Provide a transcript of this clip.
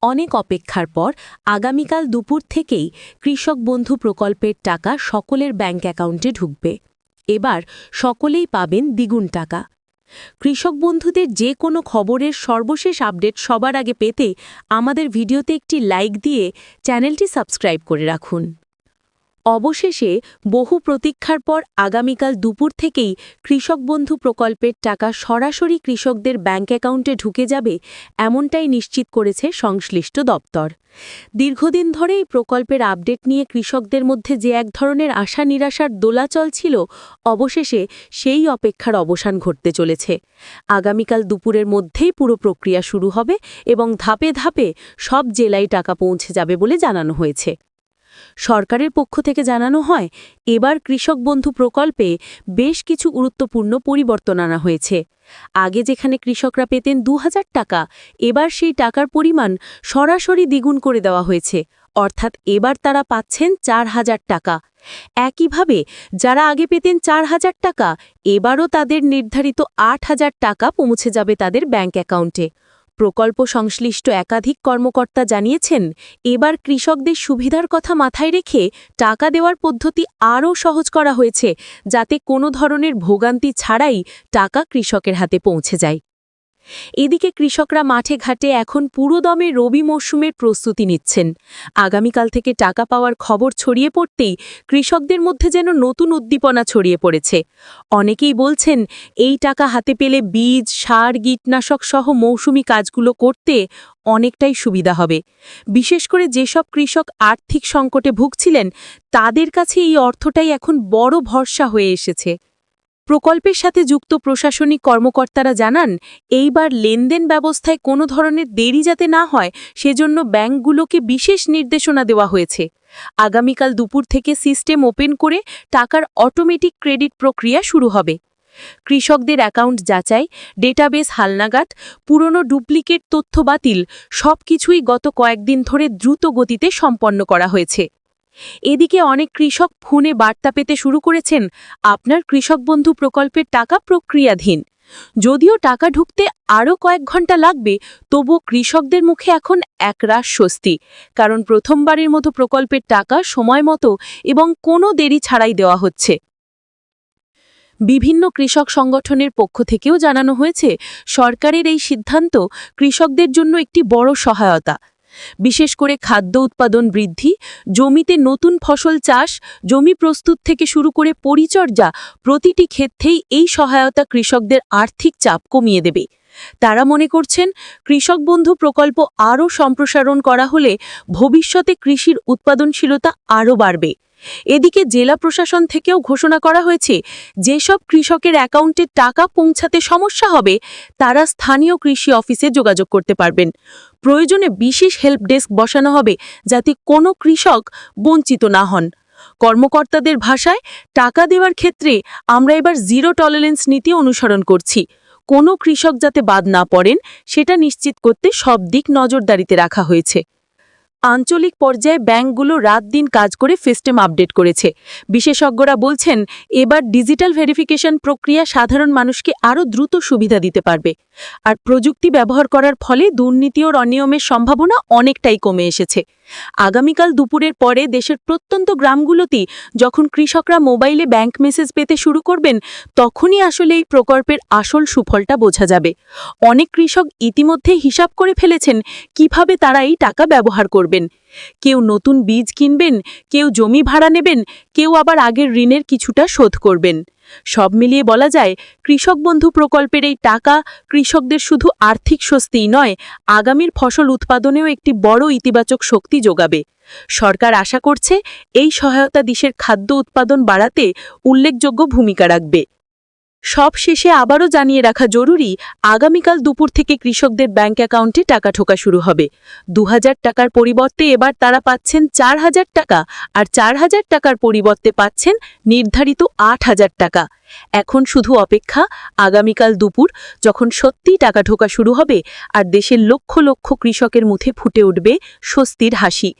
অনেক অপেক্ষার পর আগামীকাল দুপুর থেকেই কৃষক বন্ধু প্রকল্পের টাকা সকলের ব্যাংক অ্যাকাউন্টে ঢুকবে। এবার সকলেই পাবেন দ্বিগুণ টাকা। কৃষক বন্ধুদের যে কোনো খবরের সর্বশেষ আপডেট সবার আগে পেতে আমাদের ভিডিওতে একটি লাইক দিয়ে চ্যানেলটি সাবস্ক্রাইব করে রাখুন। অবশেষে বহু প্রতীক্ষার পর আগামীকাল দুপুর থেকেই কৃষক বন্ধু প্রকল্পের টাকা সরাসরি কৃষকদের ব্যাংক অ্যাকাউন্টে ঢুকে যাবে, এমনটাই নিশ্চিত করেছে সংশ্লিষ্ট দপ্তর। দীর্ঘদিন ধরে এই প্রকল্পের আপডেট নিয়ে কৃষকদের মধ্যে যে এক ধরনের আশা নিরাশার দোলাচল ছিল, অবশেষে সেই অপেক্ষার অবসান ঘটতে চলেছে। আগামীকাল দুপুরের মধ্যেই পুরো প্রক্রিয়া শুরু হবে এবং ধাপে ধাপে সব জেলায় টাকা পৌঁছে যাবে বলে জানানো হয়েছে। সরকারের পক্ষ থেকে জানানো হয়, এবার কৃষক বন্ধু প্রকল্পে বেশ কিছু গুরুত্বপূর্ণ পরিবর্তন আনা হয়েছে। আগে যেখানে কৃষকরা পেতেন ২০০০ টাকা, এবার সেই টাকার পরিমাণ সরাসরি দ্বিগুণ করে দেওয়া হয়েছে, অর্থাৎ এবার তারা পাচ্ছেন ৪০০০ টাকা। একইভাবে যারা আগে পেতেন ৪০০০ টাকা, এবারও তাদের নির্ধারিত ৮০০০ টাকা পৌঁছে যাবে তাদের ব্যাংক অ্যাকাউন্টে। প্রকল্প সংশ্লিষ্ট একাধিক কর্মকর্তা জানিয়েছেন, এবার কৃষকদের সুবিধার কথা মাথায় রেখে টাকা দেওয়ার পদ্ধতি আরও সহজ করা হয়েছে, যাতে কোনো ধরনের ভোগান্তি ছাড়াই টাকা কৃষকের হাতে পৌঁছে যায়। এদিকে কৃষকরা মাঠে ঘাটে এখন পুরোদমে রবি মরশুমের প্রস্তুতি নিচ্ছেন। আগামীকাল থেকে টাকা পাওয়ার খবর ছড়িয়ে পড়তেই কৃষকদের মধ্যে যেন নতুন উদ্দীপনা ছড়িয়ে পড়েছে। অনেকেই বলছেন, এই টাকা হাতে পেলে বীজ, সার, কীটনাশক সহ মৌসুমি কাজগুলো করতে অনেকটাই সুবিধা হবে। বিশেষ করে যেসব কৃষক আর্থিক সংকটে ভুগছিলেন, তাদের কাছে এই অর্থটাই এখন বড় ভরসা হয়ে এসেছে। প্রকল্পের সাথে যুক্ত প্রশাসনিক কর্মকর্তারা জানান, এইবার লেনদেন ব্যবস্থায় কোনো ধরনের দেরি যাতে না হয়, সেজন্য ব্যাংকগুলোকে বিশেষ নির্দেশনা দেওয়া হয়েছে। আগামীকাল দুপুর থেকে সিস্টেম ওপেন করে টাকার অটোমেটিক ক্রেডিট প্রক্রিয়া শুরু হবে। কৃষকদের অ্যাকাউন্ট যাচাই, ডেটাবেস হালনাগাদ, পুরনো ডুপ্লিকেট তথ্য বাতিল, সবকিছুই গত কয়েকদিন ধরে দ্রুত গতিতে সম্পন্ন করা হয়েছে। এদিকে অনেক কৃষক ফোনে বার্তা পেতে শুরু করেছেন, আপনার কৃষক বন্ধু প্রকল্পের টাকা প্রক্রিয়াধীন। যদিও টাকা ঢুকতে আরও কয়েক ঘন্টা লাগবে, তবুও কৃষকদের মুখে এখন একরাশ স্বস্তি, কারণ প্রথমবারের মতো প্রকল্পের টাকা সময় মতো এবং কোনো দেরি ছাড়াই দেওয়া হচ্ছে। বিভিন্ন কৃষক সংগঠনের পক্ষ থেকেও জানানো হয়েছে, সরকারের এই সিদ্ধান্ত কৃষকদের জন্য একটি বড় সহায়তা। বিশেষ করে খাদ্য উৎপাদন বৃদ্ধি, জমিতে নতুন ফসল চাষ, জমি প্রস্তুত থেকে শুরু করে পরিচর্যা, প্রতিটি ক্ষেত্রেই এই সহায়তা কৃষকদের আর্থিক চাপ কমিয়ে দেবে। তারা মনে করছেন, কৃষক বন্ধু প্রকল্প আরও সম্প্রসারণ করা হলে ভবিষ্যতে কৃষির উৎপাদনশীলতা আরও বাড়বে। এদিকে জেলা প্রশাসন থেকেও ঘোষণা করা হয়েছে, যেসব কৃষকের অ্যাকাউন্টে টাকা পৌঁছাতে সমস্যা হবে, তারা স্থানীয় কৃষি অফিসে যোগাযোগ করতে পারবেন। প্রয়োজনে বিশেষ হেল্প ডেস্ক বসানো হবে, যাতে কোনো কৃষক বঞ্চিত না হন। কর্মকর্তাদের ভাষায়, টাকা দেওয়ার ক্ষেত্রে আমরা এবার জিরো টলারেন্স নীতি অনুসরণ করছি। কোনো কৃষক যাতে বাদ না পড়েন, সেটা নিশ্চিত করতে সব দিক নজরদারিতে রাখা হয়েছে। আঞ্চলিক পর্যায়ে ব্যাংকগুলো রাত দিন কাজ করে সিস্টেম আপডেট করেছে। বিশেষজ্ঞরা বলছেন, এবার ডিজিটাল ভেরিফিকেশন প্রক্রিয়া সাধারণ মানুষকে আরও দ্রুত সুবিধা দিতে পারবে। আর প্রযুক্তি ব্যবহার করার ফলে দুর্নীতি ও অনিয়মের সম্ভাবনা অনেকটাই কমে এসেছে। আগামীকাল দুপুরের পরে দেশের প্রত্যন্ত গ্রামগুলোতেই যখন কৃষকরা মোবাইলে ব্যাংক মেসেজ পেতে শুরু করবেন, তখনই আসলে এই প্রকল্পের আসল সুফলটা বোঝা যাবে। অনেক কৃষক ইতিমধ্যে হিসাব করে ফেলেছেন কিভাবে তারা এই টাকা ব্যবহার করবেন। কেউ নতুন বীজ কিনবেন, কেউ জমি ভাড়া নেবেন, কেউ আবার আগের ঋণের কিছুটা শোধ করবেন। সব মিলিয়ে বলা যায়, কৃষক বন্ধু প্রকল্পের এই টাকা কৃষকদের শুধু আর্থিক স্বস্তিই নয়, আগামীর ফসল উৎপাদনেও একটি বড় ইতিবাচক শক্তি যোগাবে। সরকার আশা করছে, এই সহায়তা দেশের খাদ্য উৎপাদন বাড়াতে উল্লেখযোগ্য ভূমিকা রাখবে। সব শেষে আবারও জানিয়ে রাখা জরুরি, আগামীকাল দুপুর থেকে কৃষকদের ব্যাংক অ্যাকাউন্টে টাকা ঢোকা শুরু হবে। ২০০০ টাকার পরিবর্তে এবার তারা পাচ্ছেন ৪০০০ টাকা, আর ৪০০০ টাকার পরিবর্তে পাচ্ছেন নির্ধারিত ৮০০০ টাকা। এখন শুধু অপেক্ষা, আগামীকাল দুপুর যখন সত্যিই টাকা ঢোকা শুরু হবে আর দেশের লক্ষ লক্ষ কৃষকের মুখে ফুটে উঠবে স্বস্তির হাসি।